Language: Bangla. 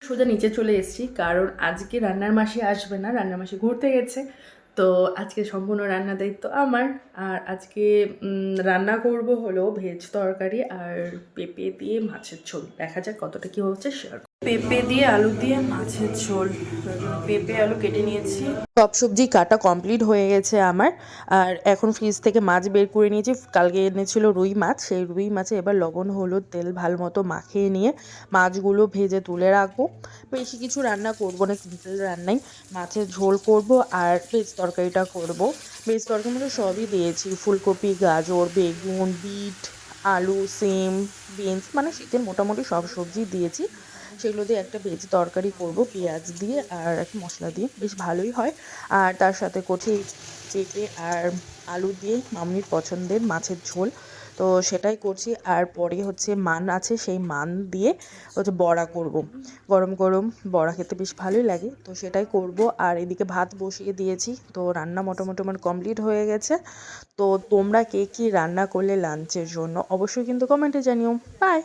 সোজা নিচে চলে এসেছি, কারণ আজকে রান্নার মাসি আসবে না, রান্নার মাসি ঘুরতে গেছে। তো আজকে সম্পূর্ণ রান্নার দায়িত্ব আমার। আর আজকে রান্না করব হলো ভেজ তরকারি আর পেঁপে দিয়ে মাছের ঝোল। দেখা যাক কতটা কী হচ্ছে, শেয়ার। পেঁপে দিয়ে আলু দিয়ে মাছের ঝোল। পেঁপে আলু কেটে নিয়েছি, সব সবজি কাটা কমপ্লিট হয়ে গেছে আমার। আর এখন ফ্রিজ থেকে মাছ বের করে নিয়েছি, কালকে এনেছিল রুই মাছ, সেই রুই মাছে এবার লবণ হলুদ তেল ভালো মতো মাখিয়ে নিয়ে মাছগুলো ভেজে তুলে রাখবো। বেশি কিছু রান্না করবো না, সিম্পল রান্নাই, মাছের ঝোল করব আর ভেজ তরকারিটা করব। ভেজ তরকারির মধ্যে সবই দিয়েছি, ফুলকপি গাজর বেগুন বিট আলু সিম বিনস, মানে শীতের মোটামুটি সব সবজি দিয়েছি। সেগুলো দিয়ে একটা ভেজ তরকারি করব পেঁয়াজ দিয়ে আর একটা মশলা দিয়ে, বেশ ভালোই হয়। আর তার সাথে করছি পেঁপে আর আলু দিয়ে মামনির পছন্দের মাছের ঝোল, তো সেটাই করছি। আর পরে হচ্ছে মান আছে, সেই মান দিয়ে হচ্ছে বড়া করব। গরম গরম বড়া খেতে বেশ ভালোই লাগে, তো সেটাই করব। আর এদিকে ভাত বসিয়ে দিয়েছি, তো রান্না মোটামুটি আমার কমপ্লিট হয়ে গেছে। তো তোমরা কে কী রান্না করলে লাঞ্চের জন্য অবশ্যই কিন্তু কমেন্টে জানিও। বাই।